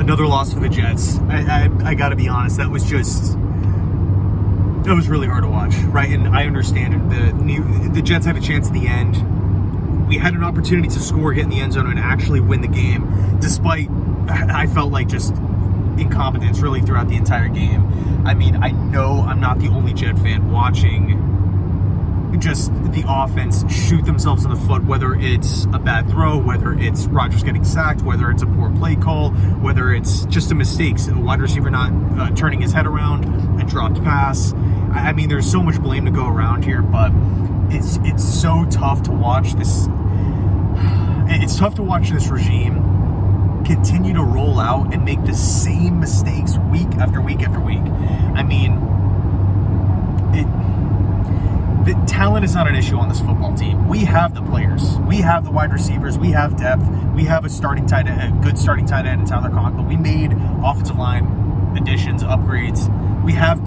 Another loss for the Jets. I got to be honest, that was really hard to watch, right? And I understand it. The Jets had a chance at the end. We had an opportunity to score, get in the end zone, and actually win the game, despite, I felt like, just incompetence really throughout the entire game. I mean, I know I'm not the only Jet fan watching just the offense shoot themselves in the foot, whether it's a bad throw, whether it's Rodgers getting sacked, whether it's a poor play call, whether it's just a mistake, a wide receiver not turning his head around, a dropped pass. I mean, there's so much blame to go around here, but it's so tough to watch this. It's tough to watch this regime continue to roll out and make the same mistakes week after week after week. I mean, the talent is not an issue on this football team. We have the players. We have the wide receivers. We have depth. We have a good starting tight end in Tyler Conklin. We made offensive line additions, upgrades. We have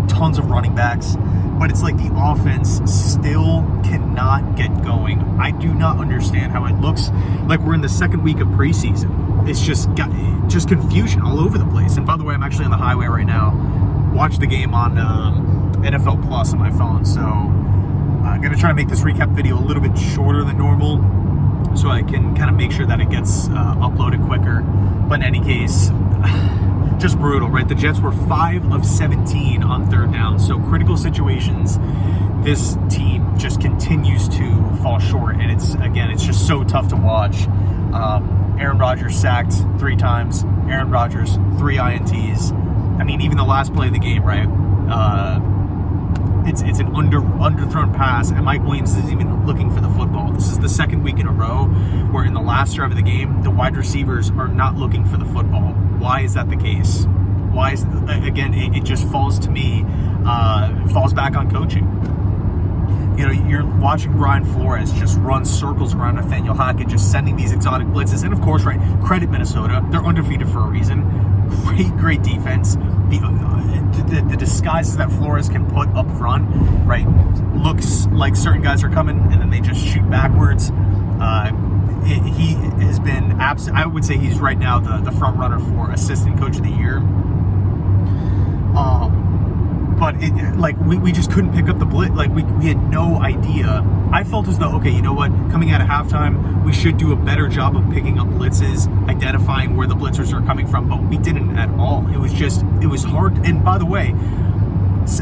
tons of running backs, but it's like the offense still cannot get going. I do not understand how it looks like we're in the second week of preseason. It's just confusion all over the place. And by the way, I'm actually on the highway right now. Watch the game on NFL Plus on my phone, so I'm going to try to make this recap video a little bit shorter than normal so I can kind of make sure that it gets uploaded quicker. But in any case, just brutal, right? The Jets were 5 of 17 on third down, so critical situations, this team just continues to fall short, and it's just so tough to watch. Aaron Rodgers sacked 3 times. Aaron Rodgers, 3 INTs. I mean, even the last play of the game, right? It's an underthrown pass, and Mike Williams isn't even looking for the football. This is the second week in a row where in the last drive of the game, the wide receivers are not looking for the football. Why is that the case? Why is again? It just falls to me. Falls back on coaching. You know, you're watching Brian Flores just run circles around Nathaniel Hackett, just sending these exotic blitzes. And of course, right, credit Minnesota. They're undefeated for a reason. Great defense. The disguises that Flores can put up front, right, looks like certain guys are coming, and then they just shoot backwards. He has been I would say he's right now the front runner for assistant coach of the year. But we just couldn't pick up the blitz. Like we had no idea. I felt as though, okay, you know what? Coming out of halftime, we should do a better job of picking up blitzes, identifying where the blitzers are coming from. But we didn't at all. It was hard. And by the way,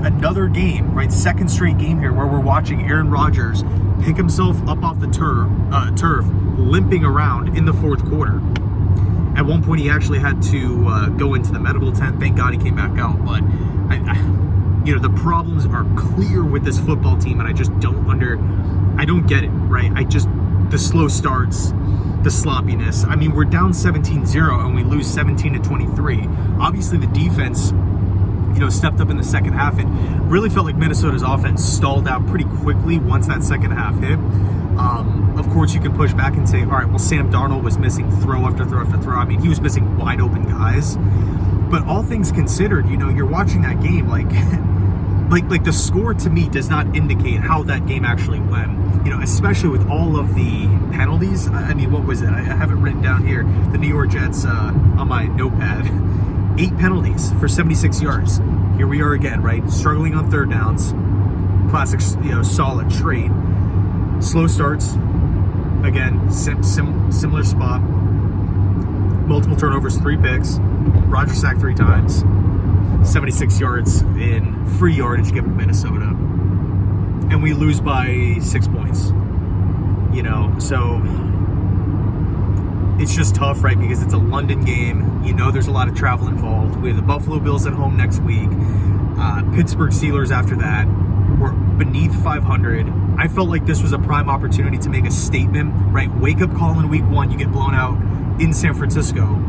another game, right? Second straight game here where we're watching Aaron Rodgers pick himself up off the turf, limping around in the fourth quarter. At one point, he actually had to go into the medical tent. Thank God he came back out. But the problems are clear with this football team, and I don't get it, right? The slow starts, the sloppiness. I mean, we're down 17-0 and we lose 17-23. Obviously, the defense, stepped up in the second half. It really felt like Minnesota's offense stalled out pretty quickly once that second half hit. Of course, you can push back and say, all right, well, Sam Darnold was missing throw after throw after throw. I mean, he was missing wide open guys. But all things considered, you're watching that game like the score to me does not indicate how that game actually went. Especially with all of the penalties. I mean, what was it? I have it written down here. The New York Jets on my notepad. 8 penalties for 76 yards. Here we are again, right? Struggling on third downs. Classic, solid trait. Slow starts. Again, similar spot. Multiple turnovers, 3 picks. Rodgers sacked 3 times. 76 yards in free yardage given to Minnesota. And we lose by 6 points. So it's just tough, right? Because it's a London game. There's a lot of travel involved. We have the Buffalo Bills at home next week. Pittsburgh Steelers after that. We're beneath 500. I felt like this was a prime opportunity to make a statement, right? Wake up call in week 1. You get blown out in San Francisco.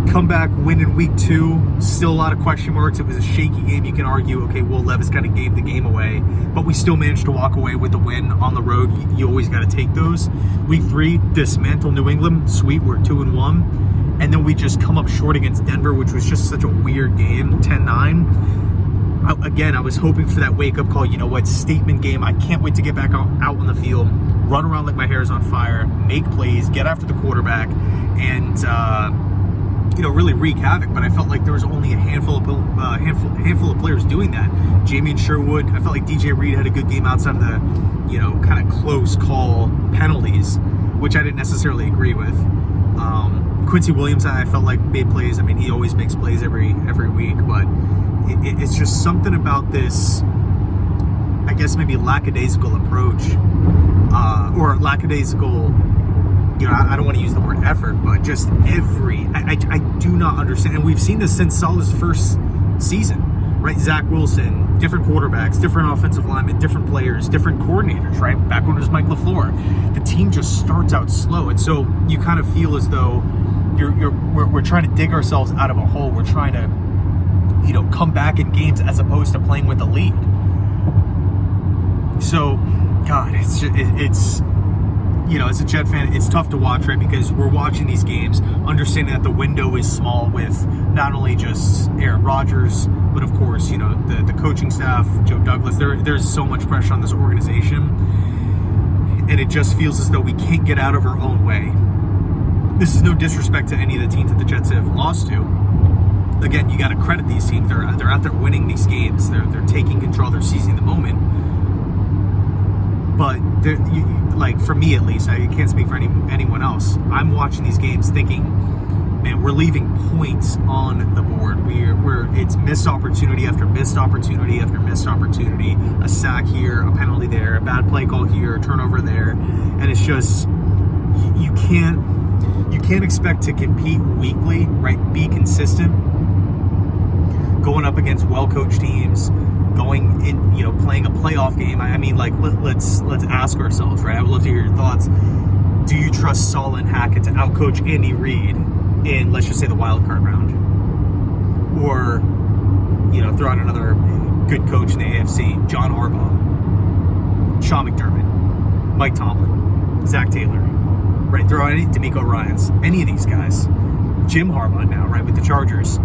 Come back, win in week 2. Still a lot of question marks. It was a shaky game. You can argue, okay, Will Levis kind of gave the game away, but we still managed to walk away with the win on the road. You always got to take those. Week 3, dismantle New England. Sweet, we're 2-1. And then we just come up short against Denver, which was just such a weird game, 10-9. Again, I was hoping for that wake-up call. Statement game. I can't wait to get back out on the field, run around like my hair is on fire, make plays, get after the quarterback, and really wreak havoc. But I felt like there was only a handful of players doing that. Jamie and Sherwood, I felt like DJ Reed had a good game outside of the, kind of close call penalties, which I didn't necessarily agree with. Quincy Williams, I felt like made plays. I mean, he always makes plays every week, but it's just something about this, I guess maybe lackadaisical approach, or lackadaisical, I don't want to use the word effort, but just I do not understand. And we've seen this since Saleh's first season, right? Zach Wilson, different quarterbacks, different offensive linemen, different players, different coordinators, right? Back when it was Mike LaFleur, the team just starts out slow. And so you kind of feel as though we're trying to dig ourselves out of a hole. We're trying to, come back in games as opposed to playing with a lead. So, God, it's as a Jet fan, it's tough to watch, right? Because we're watching these games, understanding that the window is small with not only just Aaron Rodgers, but of course, the coaching staff, Joe Douglas. There's so much pressure on this organization, and it just feels as though we can't get out of our own way. This is no disrespect to any of the teams that the Jets have lost to. Again, you got to credit these teams. They're out there winning these games. They're taking control. They're seizing the moment. But for me at least, I can't speak for anyone else. I'm watching these games thinking, man, we're leaving points on the board. It's missed opportunity after missed opportunity after missed opportunity. A sack here, a penalty there, a bad play call here, a turnover there, and it's just you can't expect to compete weekly, right? Be consistent, going up against well-coached teams, going in, playing a playoff game. I mean, let's ask ourselves, right? I would love to hear your thoughts. Do you trust Saleh and Hackett to outcoach Andy Reid in, let's just say, the wild card round? Or, throw out another good coach in the AFC, John Harbaugh, Sean McDermott, Mike Tomlin, Zach Taylor, right? Throw out D'Amico Ryans, any of these guys. Jim Harbaugh now, right, with the Chargers.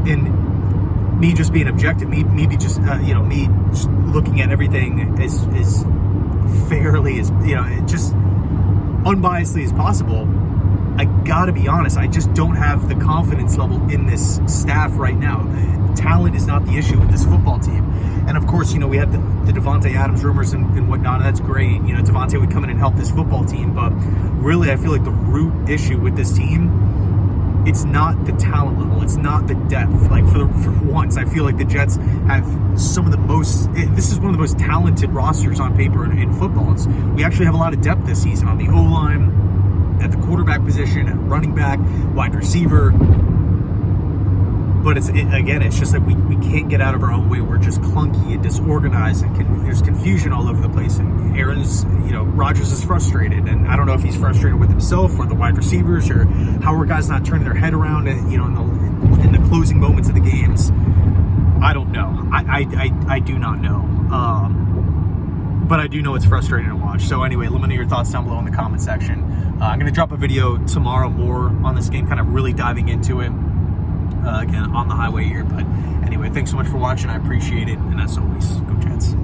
And me just being objective, me just looking at everything as fairly as, just unbiasedly as possible. I gotta be honest, I just don't have the confidence level in this staff right now. The talent is not the issue with this football team. And of course, we have the Devontae Adams rumors and whatnot, and that's great. Devontae would come in and help this football team, but really I feel like the root issue with this team, it's not the talent level, it's not the depth. Like for once, I feel like the Jets have some of the most, this is one of the most talented rosters on paper in football. We actually have a lot of depth this season on the O-line, at the quarterback position, at running back, wide receiver. But it's just like we can't get out of our own way. We're just clunky and disorganized, and there's confusion all over the place. And Rodgers is frustrated, and I don't know if he's frustrated with himself or the wide receivers, or how are guys not turning their head around, in the closing moments of the games. I don't know. I do not know. But I do know it's frustrating to watch. So anyway, let me know your thoughts down below in the comment section. I'm going to drop a video tomorrow more on this game, kind of really diving into it. Again, on the highway here. But anyway, thanks so much for watching. I appreciate it. And as always, go Jets.